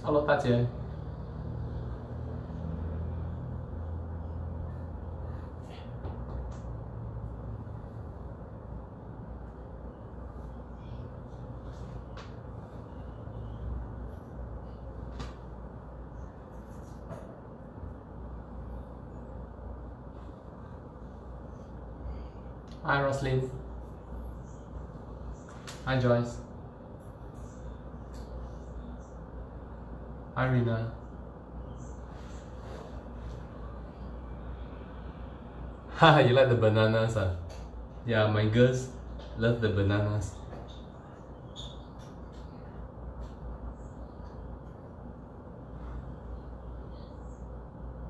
Hello，大姐。Hi, Roslyn. Hi, Joyce. Hi, Rina. Haha, you like the bananas, huh? Yeah, my girls love the bananas.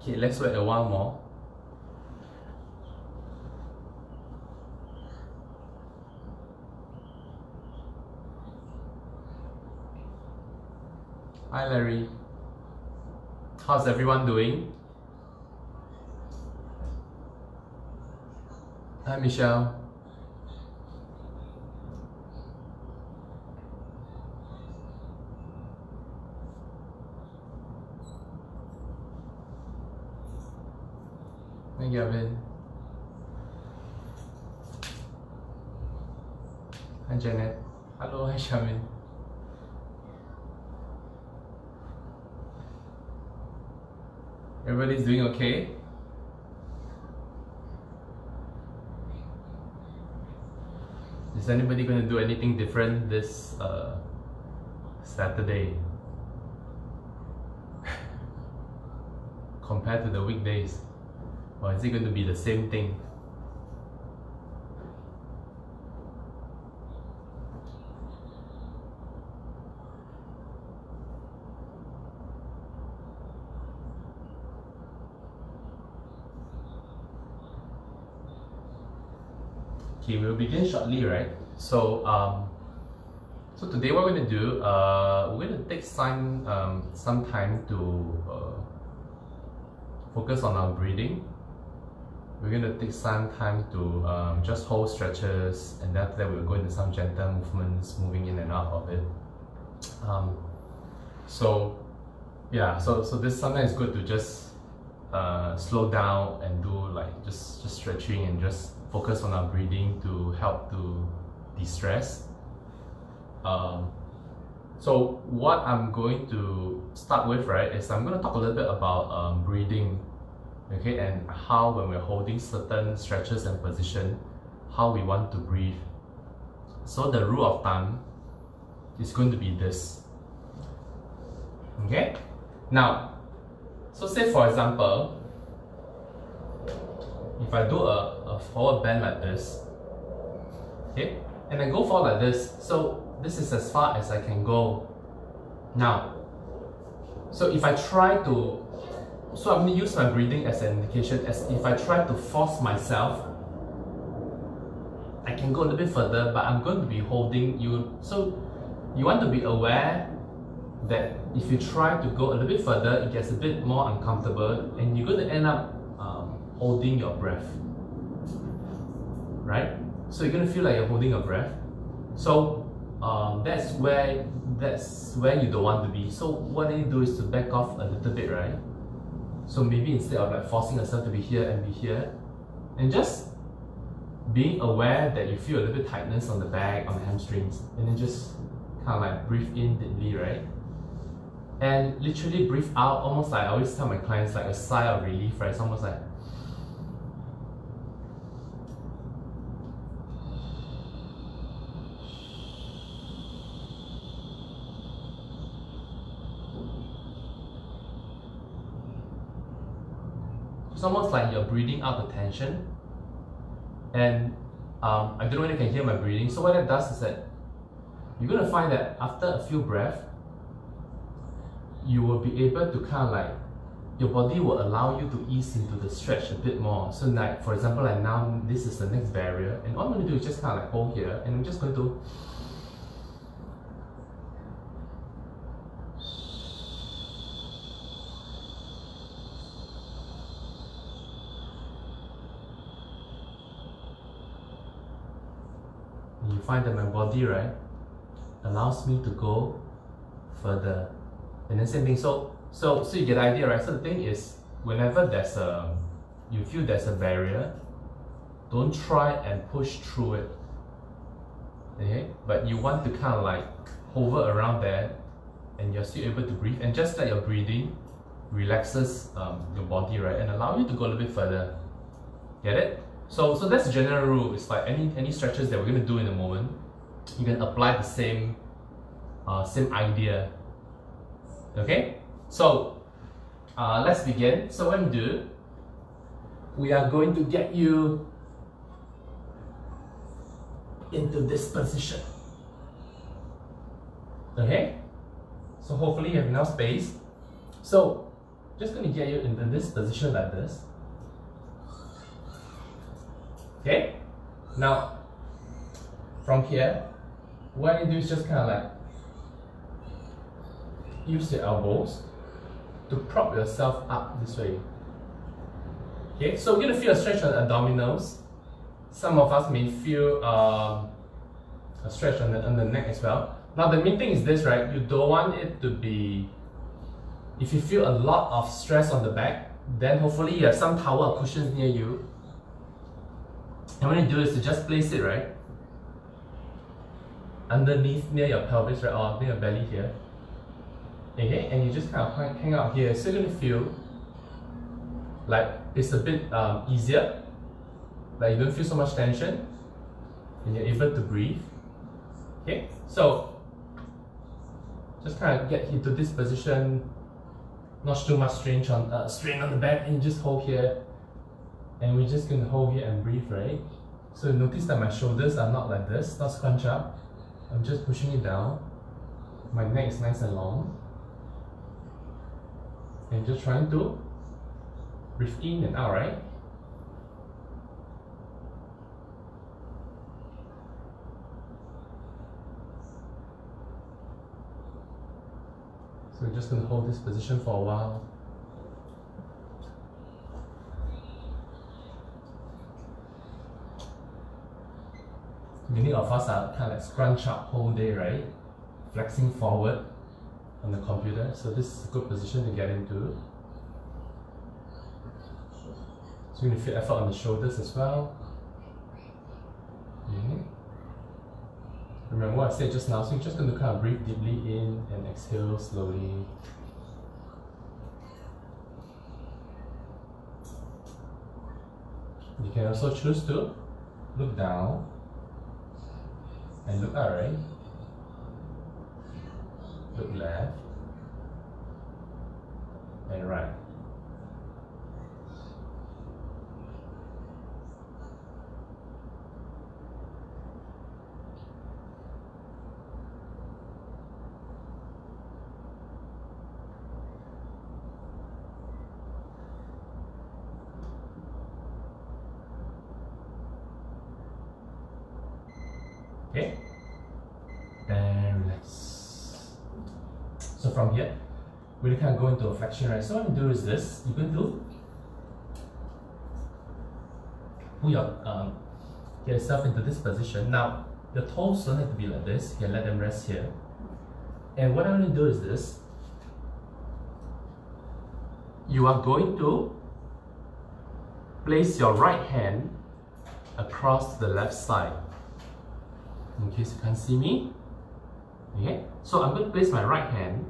Okay, let's wait a while more. Hi, Larry. How's everyone doing? Hi, Michelle. Hi, Gavin. Hi, Janet. Hello, hi, Shamin. Everybody's doing okay? Is anybody going to do anything different this Saturday compared to the weekdays? Or is it going to be the same thing? Okay, we'll begin shortly, right? So today what we're going to do, we're going to take some time to focus on our breathing. We're going to take some time to just hold stretches, and then after that we'll go into some gentle movements, moving in and out of it. So this sometimes it's good to just slow down and do like just stretching and just focus on our breathing to help to de-stress. So what I'm going to start with, right, is I'm going to talk a little bit about breathing, okay, and how when we're holding certain stretches and position, how we want to breathe. So the rule of thumb is going to be this, okay? Now, so say for example, if I do a forward bend like this, okay, and I go forward like this, so this is as far as I can go. Now, so if I try to, so I'm going to use my breathing as an indication, as if I try to force myself, I can go a little bit further, but I'm going to be holding you. So you want to be aware that if you try to go a little bit further, it gets a bit more uncomfortable, and you're going to end up holding your breath, right? So you're going to feel like you're holding your breath. So that's where you don't want to be. So what you do is to back off a little bit, right? So maybe instead of like forcing yourself to be here and be here, and just being aware that you feel a little bit tightness on the back, on the hamstrings, and then just kind of like breathe in deeply, right? And literally breathe out, almost like I always tell my clients, like a sigh of relief, right? It's almost like it's almost like you're breathing out the tension. And I don't know whether you can hear my breathing. So what that does is that you're going to find that after a few breaths, you will be able to kind of like, your body will allow you to ease into the stretch a bit more. So like, for example, like now, this is the next barrier, and all I'm going to do is just kind of like hold here, and I'm just going to you find that my body, right, allows me to go further. And then same thing. So you get the idea, right? So the thing is, whenever you feel there's a barrier, don't try and push through it. Okay? But you want to kind of like hover around there, and you're still able to breathe. And just let your breathing relaxes your body, right? And allow you to go a little bit further. Get it? So that's the general rule. It's like any stretches that we're gonna do in a moment, you can apply the same idea. Okay? So let's begin. So what we do, we are going to get you into this position. Okay? So hopefully you have enough space. So just going to get you into this position like this. Okay? Now from here, what you do is just kind of like use your elbows to prop yourself up this way. Okay, so we're going to feel a stretch on the abdominals. Some of us may feel a stretch on the neck as well. Now the main thing is this, right? You don't want it to be, if you feel a lot of stress on the back, then hopefully you have some towel or cushions near you. And what you do is to just place it, right, underneath near your pelvis, right, or near your belly here. Okay, and you just kind of hang out here. So you're going to feel like it's a bit easier, like you don't feel so much tension, and you're able to breathe. Okay, so just kind of get into this position, not too much strain on the back, and you just hold here, and we're just going to hold here and breathe, right? So notice that my shoulders are not like this, not scrunch up. I'm just pushing it down. My neck is nice and long. And just trying to breathe in and out, right? So we're just going to hold this position for a while. Many of us are kind of like scrunch up whole day, right? Flexing forward on the computer. So this is a good position to get into. So you're going to feel effort on the shoulders as well. Remember what I said just now, so you're just going to kind of breathe deeply in and exhale slowly. You can also choose to look down and look up, right? Look left and right. Okay, and relax. So from here, we can go into a flexion, right? So what you do is this: you're going to pull get yourself into this position. Now, the toes don't have to be like this. You can let them rest here. And what I'm going to do is this: you are going to place your right hand across the left side. In case you can't see me. Okay, so I'm going to place my right hand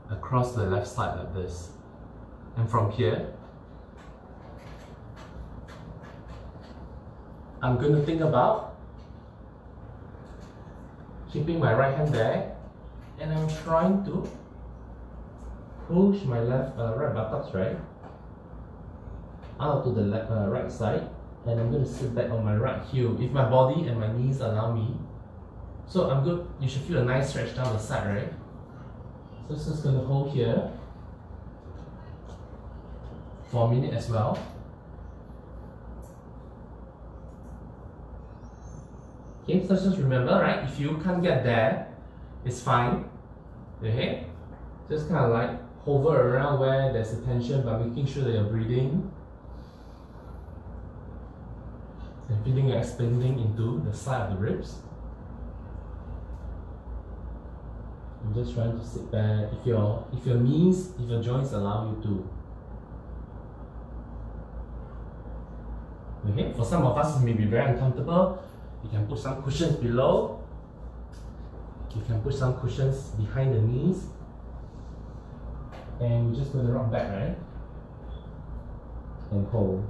across the left side like this. And from here, I'm going to think about keeping my right hand there, and I'm trying to push my right buttocks, right, out to the right side. And I'm going to sit back on my right heel if my body and my knees allow me. So I'm good. You should feel a nice stretch down the side, right? So it's just going to hold here for a minute as well. Okay, so just remember, right? If you can't get there, it's fine. Okay, just kind of like hover around where there's a tension by making sure that you're breathing. And feeling you're expanding into the side of the ribs. And just trying to sit back. If your joints allow you to. Okay, for some of us it may be very uncomfortable. You can put some cushions below. You can put some cushions behind the knees. And we're just going to rock back, right? And hold.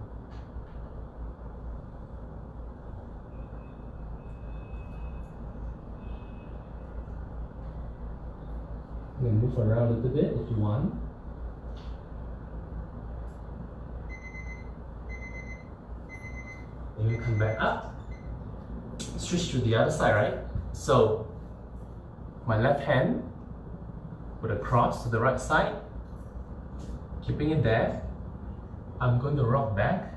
Then move around a little bit if you want. And you come back up. Switch to the other side, right? So, my left hand put across to the right side. Keeping it there. I'm going to rock back.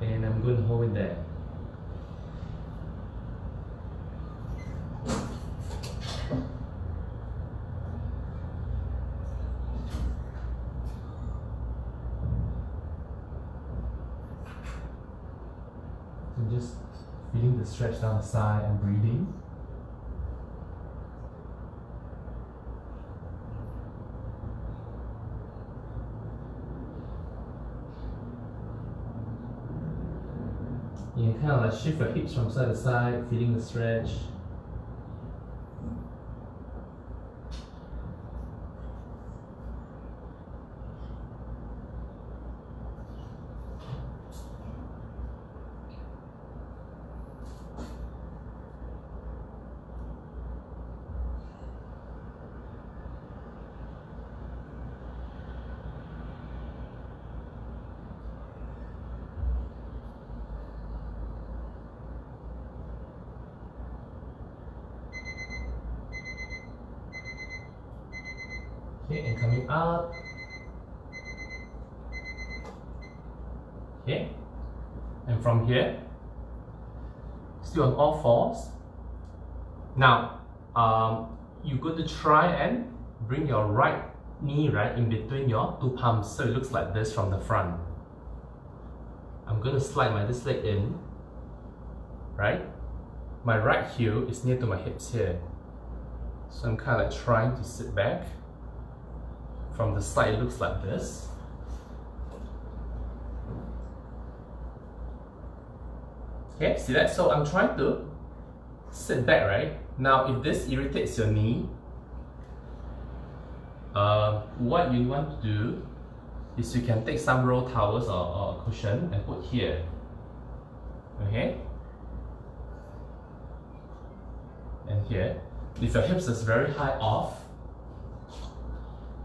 And I'm going to hold it there. And just feeling the stretch down the side and breathing. You can kind of like shift your hips from side to side, feeling the stretch. Okay, and coming up. Okay, and from here, still on all fours. Now, you're going to try and bring your right knee right in between your two palms, so it looks like this from the front. I'm going to slide this leg in, right? My right heel is near to my hips here, so I'm kind of like trying to sit back. From the side, it looks like this. Okay, see that? So I'm trying to sit back, right? Now, if this irritates your knee, what you want to do is you can take some roll towels or a cushion and put here. Okay? And here. If your hips is very high off,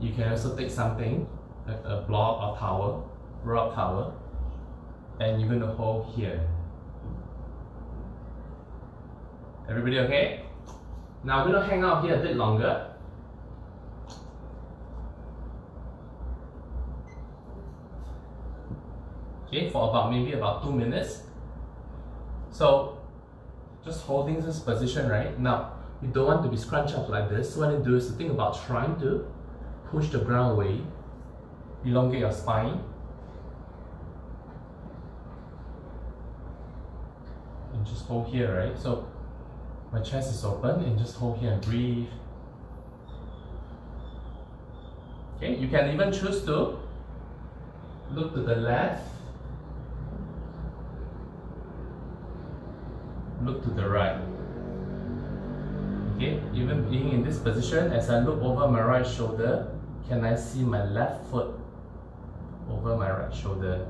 you can also take something like a block or towel, roll towel, and you're going to hold here. Everybody okay? Now we're going to hang out here a bit longer. Okay, for maybe about 2 minutes. So just holding this position, right? Now you don't want to be scrunched up like this. So what you do is to think about trying to push the ground away, elongate your spine, and just hold here, right? So my chest is open and just hold here and breathe. Okay, you can even choose to look to the left, look to the right. Okay, even being in this position, as I look over my right shoulder, can I see my left foot over my right shoulder?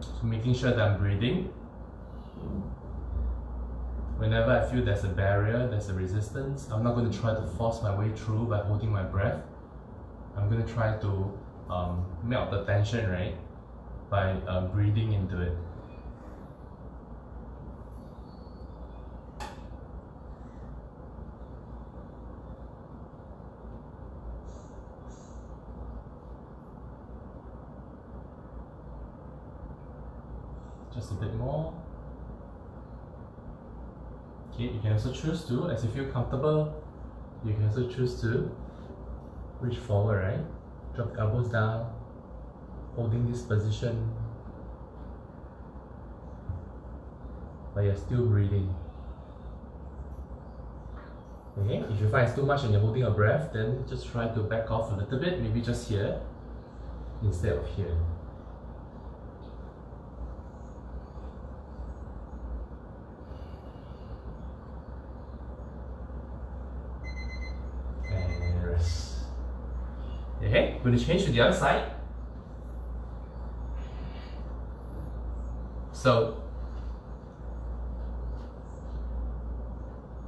So making sure that I'm breathing. Whenever I feel there's a barrier, there's a resistance, I'm not going to try to force my way through by holding my breath. I'm going to try to melt the tension, right, by breathing into it. Just a bit more. Okay, you can also choose to, as you feel comfortable, you can also choose to reach forward, right? Drop the elbows down. holding this position, but you're still breathing. Okay, if you find it's too much and you're holding your breath, then just try to back off a little bit, maybe just here instead of here. And rest. Okay, we're going to change to the other side. So,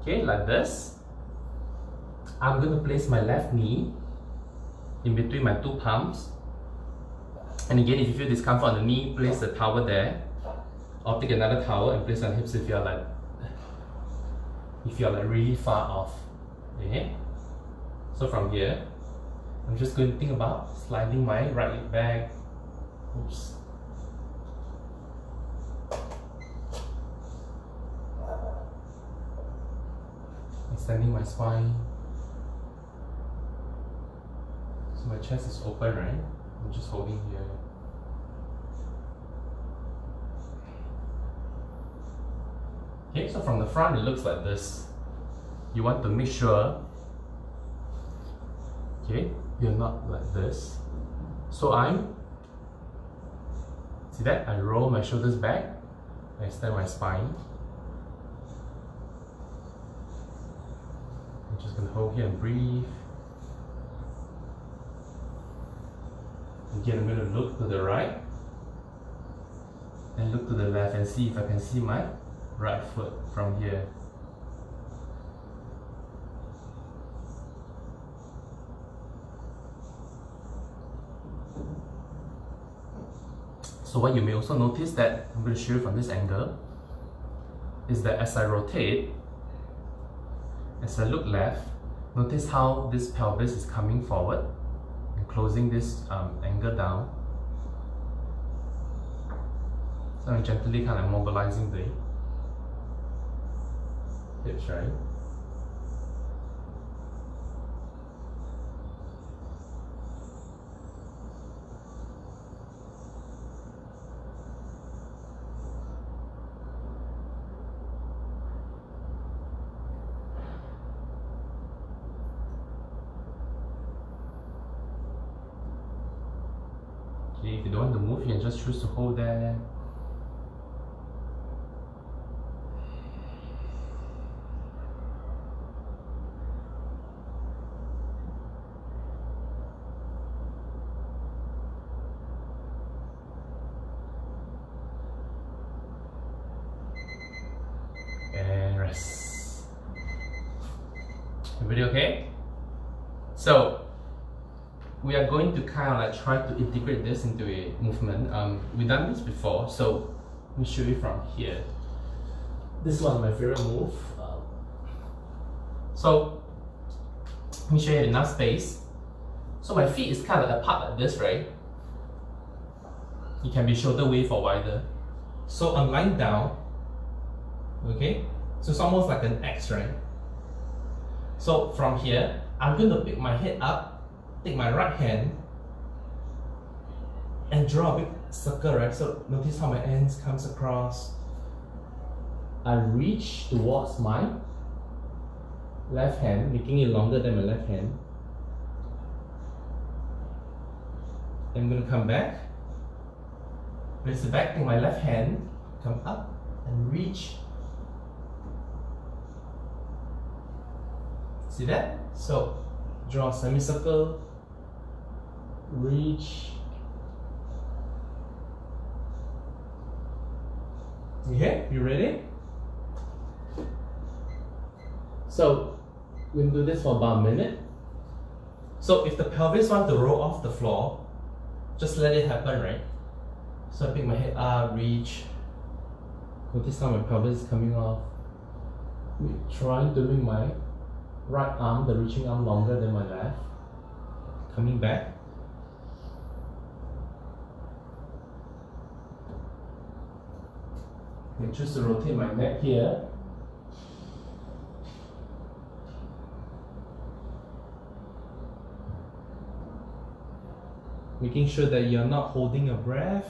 okay, like this. I'm going to place my left knee in between my two palms. And again, if you feel discomfort on the knee, place the towel there. Or take another towel and place on hips if you're like really far off. Okay? So from here, I'm just going to think about sliding my right leg back. Oops. Extending my spine. So my chest is open, right? I'm just holding here. Okay, so from the front it looks like this. You want to make sure, okay, you're not like this. So see that? I roll my shoulders back, I extend my spine. I'm just gonna hold here and breathe. Again, I'm going to look to the right and look to the left and see if I can see my right foot from here. So what you may also notice that I'm going to show you from this angle is that as I rotate, as I look left, notice how this pelvis is coming forward. Closing this angle down. So I'm gently kind of mobilizing the hips, right? Okay, if you don't want to move, you can just choose to hold there. And rest. Everybody okay? So, we are going to kind of like try to integrate this into a movement. We've done this before, so let me show you from here. This is one of my favorite moves. So let me show you enough space. So my feet is kind of apart like this, right? It can be shoulder width or wider. So I'm lying down, okay? So it's almost like an X, right? So from here, I'm going to pick my head up, take my right hand and draw a big circle, right? So notice how my hands comes across. I reach towards my left hand, making it longer than my left hand. I'm going to come back, place it back, take my left hand, come up and reach. See that? So draw a semicircle, reach. Okay, you ready? So we'll do this for about a minute. So if the pelvis wants to roll off the floor, just let it happen, right? So I pick my head up, reach. Notice how my pelvis is coming off. Trying to make my right arm, the reaching arm, longer than my left. Coming back. I choose to rotate my neck here. Making sure that you're not holding your breath.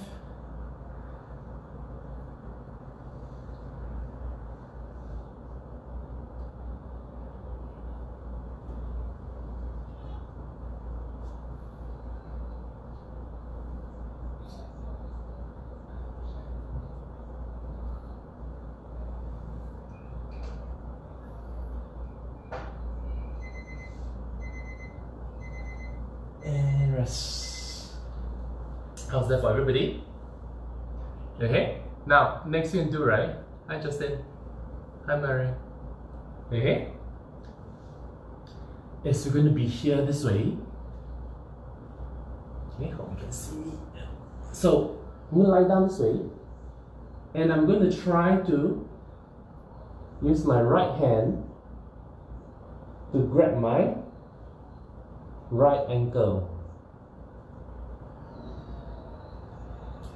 And rest. How's that for everybody? Okay, now next thing to do, right? Hi Justin. Hi Mary. Okay, is we're going to be here this way. Okay, hope you can see me. So I'm going to lie down this way, and I'm going to try to use my right hand to grab my right ankle.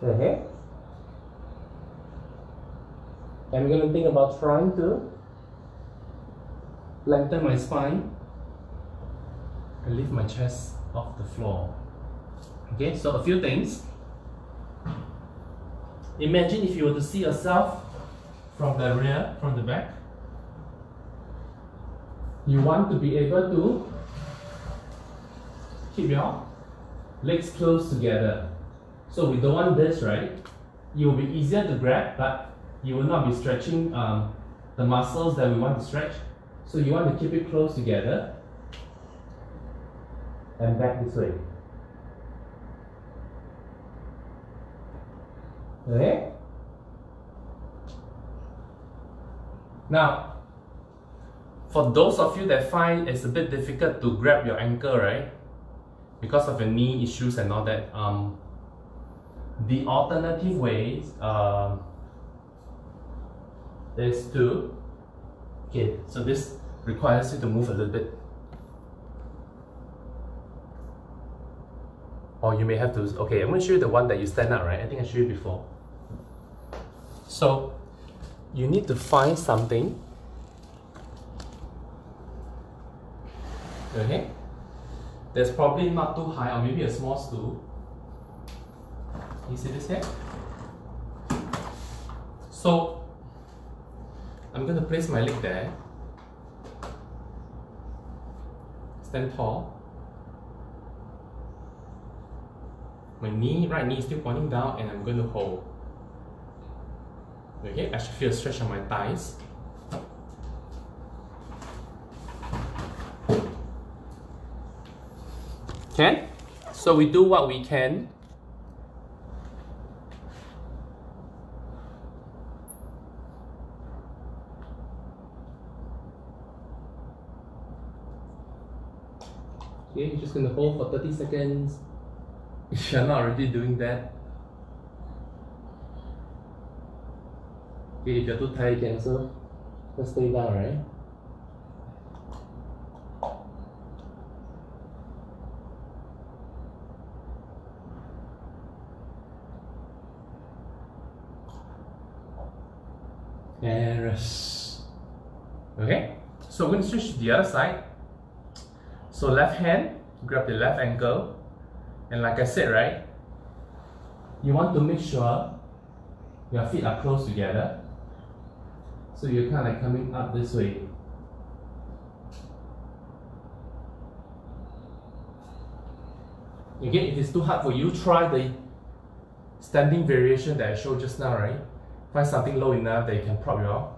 Okay. And I'm going to think about trying to lengthen my spine and lift my chest off the floor. Okay, so a few things. Imagine if you were to see yourself from the rear, from the back. You want to be able to keep your legs close together. So we don't want this, right? It will be easier to grab, but you will not be stretching the muscles that we want to stretch. So you want to keep it close together and back this way. Okay? Now, for those of you that find it's a bit difficult to grab your ankle, right? Because of your knee issues and all that, the alternative ways is to, okay, so this requires you to move a little bit. Or you may have to, okay, I'm going to show you the one that you stand up, right? I think I showed you before. So, you need to find something. Okay? That's probably not too high, or maybe a small stool. You see this here? So, I'm going to place my leg there. Stand tall. My right knee is still pointing down, and I'm going to hold. Okay, I should feel a stretch on my thighs. Okay, so we do what we can. Okay, you're just going to hold for 30 seconds. If you're not already doing that. Okay, if you're too tired, you can also just stay down, right? And rest. Okay, so we're going to switch to the other side. So left hand, grab the left ankle, and like I said, right, you want to make sure your feet are close together. So you're kind of like coming up this way. Again, if it's too hard for you, try the standing variation that I showed just now, right? Find something low enough that you can prop your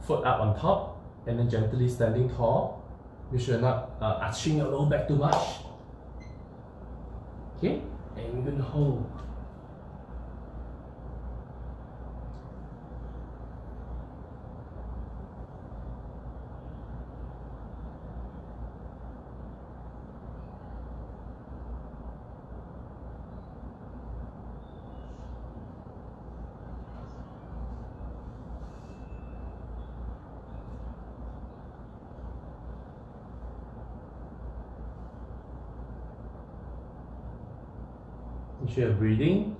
foot up on top and then gently standing tall. Make sure you're not arching your lower back too much. Okay, and we're gonna hold. Make sure you're breathing.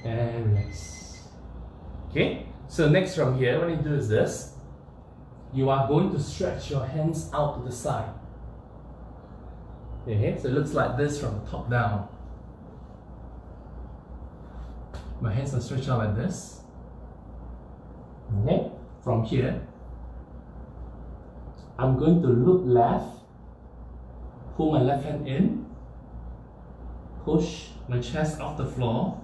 And relax. Okay, so next from here, what you do is this. you are going to stretch your hands out to the side. Okay, so it looks like this from the top down. My hands are stretched out like this. Okay, from here, I'm going to look left, pull my left hand in, push my chest off the floor.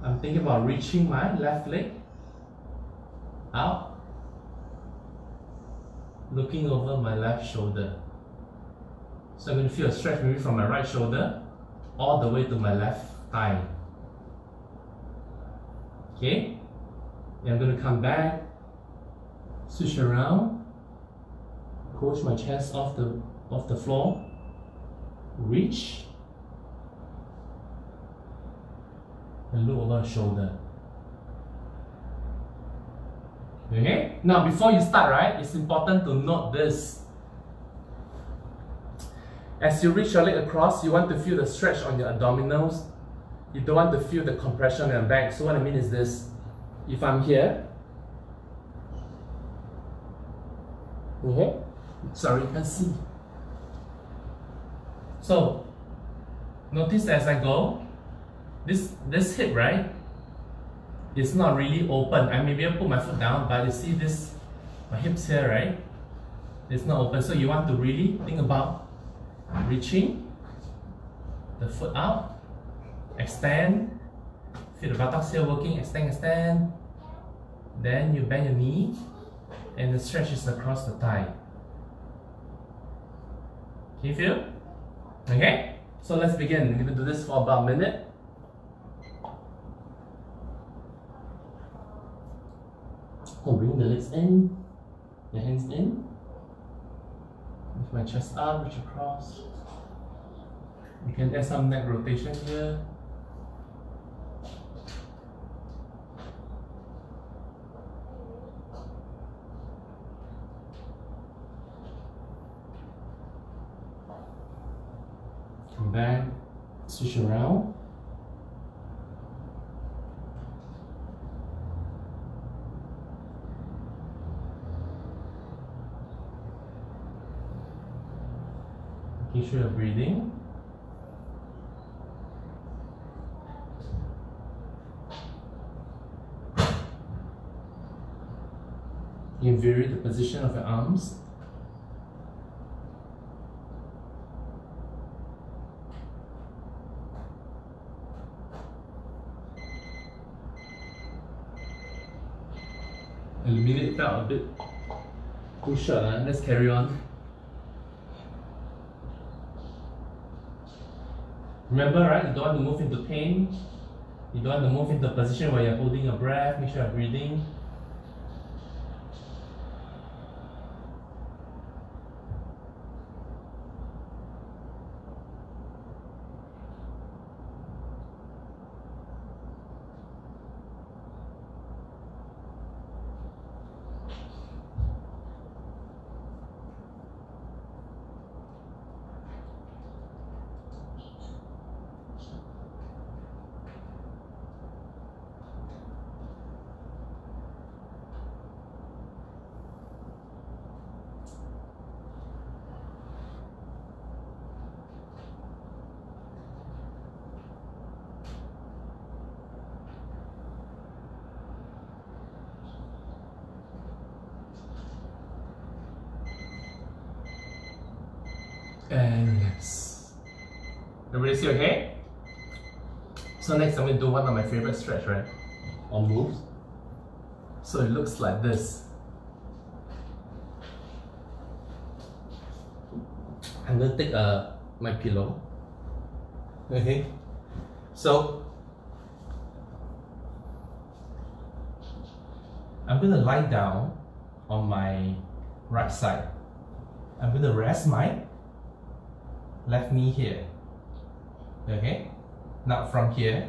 I'm thinking about reaching my left leg out, looking over my left shoulder. So I'm going to feel a stretch maybe from my right shoulder all the way to my left thigh. Okay, then I'm going to come back, switch around, push my chest off the floor, reach, and look over the shoulder. Okay, now before you start, right, it's important to note this. As you reach your leg across, you want to feel the stretch on your abdominals. You don't want to feel the compression on your back. So what I mean is this: if I'm here, okay, sorry, you can't see. So notice as I go, this hip, right, it's not really open. I may be able to put my foot down, but you see this, my hips here, right? It's not open. So you want to really think about reaching the foot out, extend, feel the buttocks here working, extend. Then you bend your knee, and the stretch is across the thigh. Can you feel? Okay, so let's begin. We're going to do this for about a minute. I'll bring the legs in, the hands in. Lift my chest up, reach across. You can add some neck rotation here. Come back, switch around. Making sure you're breathing. You can vary the position of your arms. And the minute felt a bit too short, let's carry on. Remember, right, you don't want to move into pain. You don't want to move into a position where you're holding your breath. Make sure you're breathing. And relax. Everybody see okay? So next I'm going to do one of my favorite stretch, right? Or moves. So it looks like this. I'm going to take my pillow. Okay? So I'm going to lie down on my right side. I'm going to rest my left knee here. Okay? Now from here,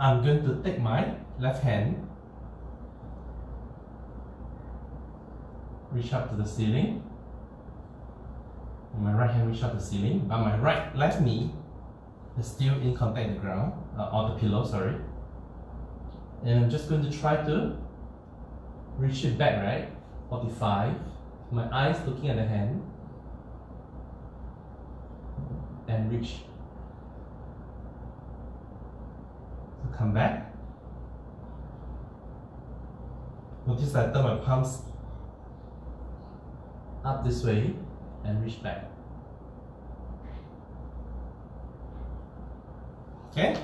I'm going to take my left hand, reach up to the ceiling, and my right hand reach up to the ceiling, but my left knee is still in contact with the ground, or the pillow, sorry. And I'm just going to try to reach it back, right? 45. My eyes looking at the hand. And reach. So come back. Notice that I turn my palms up this way and reach back. Okay?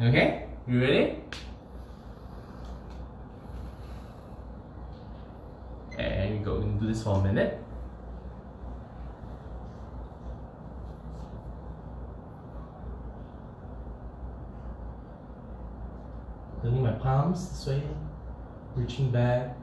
Okay? You ready? And we go and do this for a minute. Turning my palms this way, reaching back.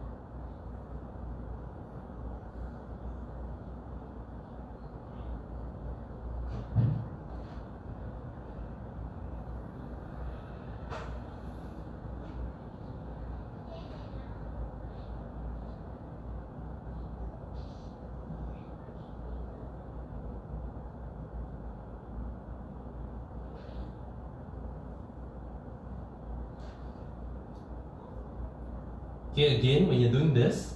Okay, again, when you're doing this,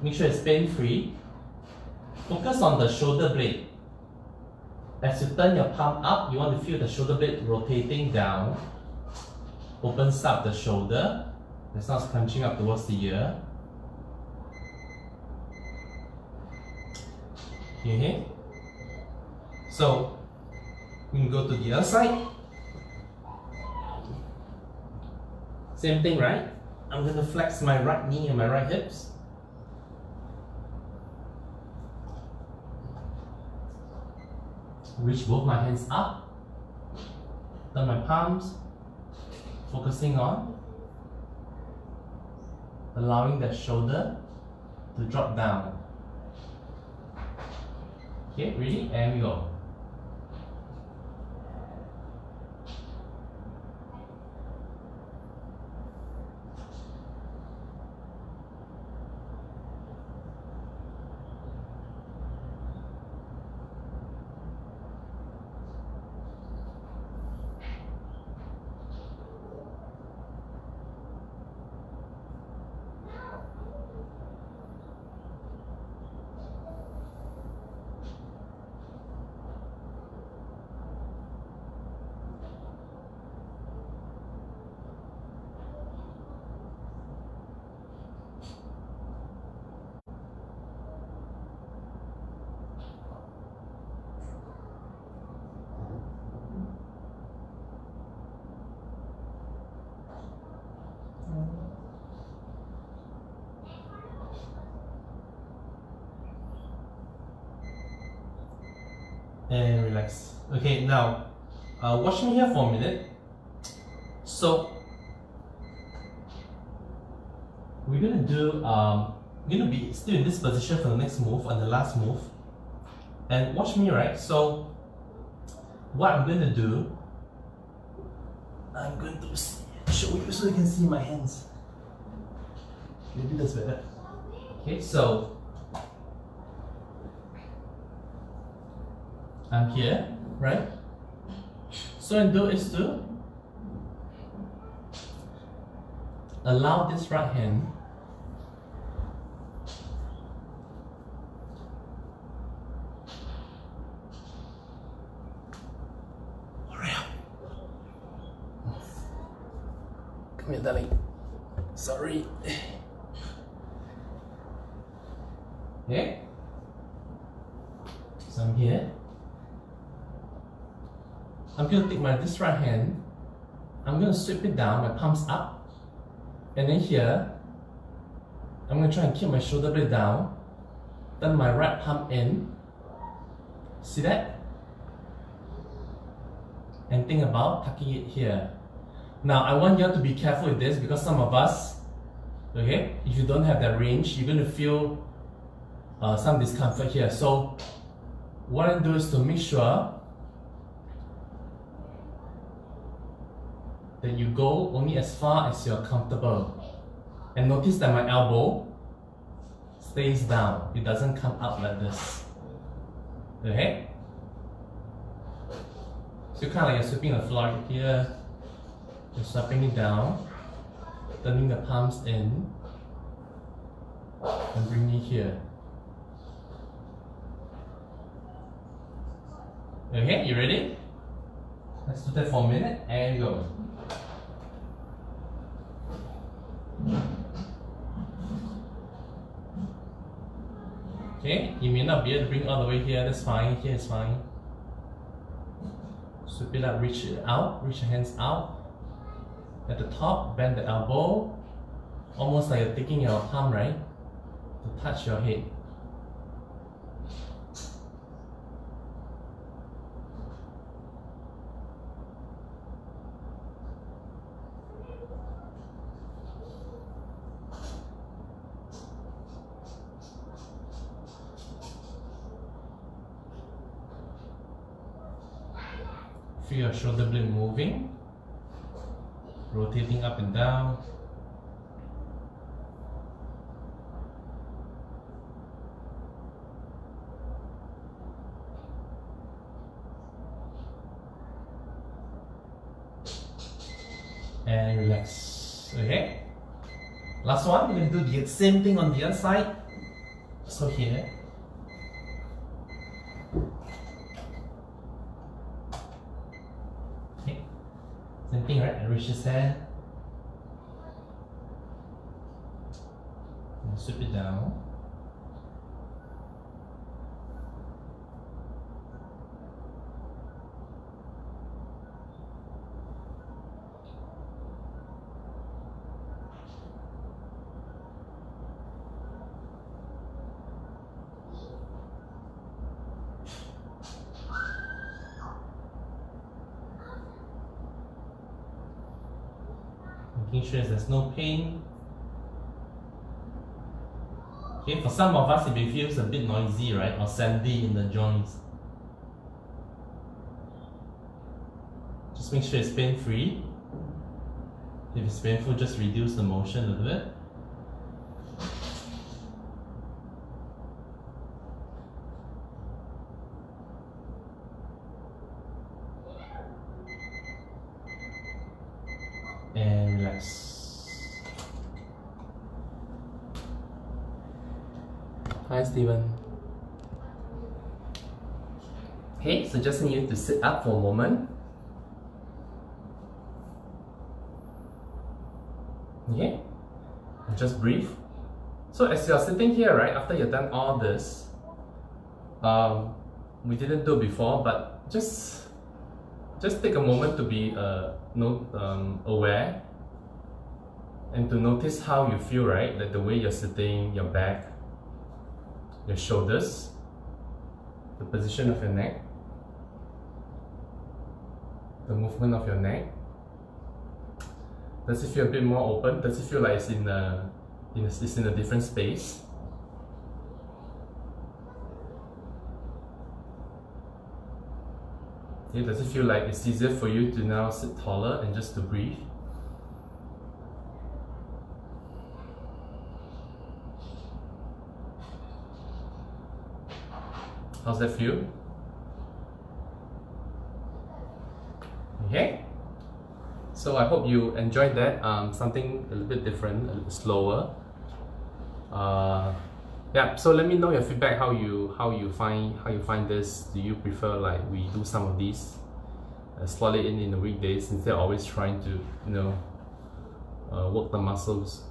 make sure it's pain-free. Focus on the shoulder blade. As you turn your palm up, you want to feel the shoulder blade rotating down. Opens up the shoulder. It's not scrunching up towards the ear. Okay. So, we can go to the other side. Same thing, right? I'm going to flex my right knee and my right hips. Reach both my hands up. Turn my palms. Focusing on allowing the shoulder to drop down. Okay, ready? And we go. And relax. Okay, now watch me here for a minute. So we're gonna do we're gonna be still in this position for the next move and the last move. And watch me, right? So what I'm gonna do, I'm going to show you so you can see my hands. Maybe that's better. Okay, so I'm here, right? So what I do is to allow this right hand hurry up. Come here, darling. Sorry. Okay. So I'm here. I'm going to take this right hand, I'm going to sweep it down, my palms up, and then here, I'm going to try and keep my shoulder blade down, turn my right palm in, see that? And think about tucking it here. Now I want you to be careful with this because some of us, okay, if you don't have that range, you're going to feel some discomfort here. So what I do is to make sure that you go only as far as you're comfortable. And notice that my elbow stays down. It doesn't come up like this. Okay? So kind of like you're sweeping the floor here. You're swiping it down, turning the palms in, and bringing it here. Okay, you ready? Let's do that for a minute and go. Okay, you may not be able to bring it all the way here, that's fine, here is fine. Sweep it up, reach it out, reach your hands out. At the top, bend the elbow, almost like you're taking your palm, right, to touch your head. Feel your shoulder blade moving, rotating up and down. And relax. Okay? Last one, we're going to do the same thing on the other side. So here. Same thing, right? And reach his hand. And sweep it down. Making sure there's no pain. Okay, for some of us, it feels a bit noisy, right? Or sandy in the joints. Just make sure it's pain-free. If it's painful, just reduce the motion a little bit. And relax. Hi, Steven. Okay, suggesting you to sit up for a moment. Okay, and just breathe. So as you're sitting here, right, after you've done all this, we didn't do before, but just take a moment to be aware and to notice how you feel, right? Like the way you're sitting, your back, your shoulders, the position of your neck, the movement of your neck. Does it feel a bit more open? Does it feel like it's in a different space? Okay, does it feel like it's easier for you to now sit taller and just to breathe? How's that feel? Okay. So I hope you enjoyed that. Something a little bit different, a little bit slower. Yeah. So let me know your feedback. How you find this? Do you prefer like we do some of these, slot it in the weekdays instead of always trying to work the muscles?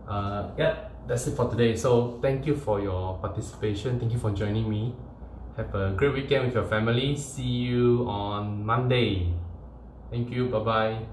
Yeah. That's it for today. So thank you for your participation. Thank you for joining me. Have a great weekend with your family. See you on Monday. Thank you. Bye bye.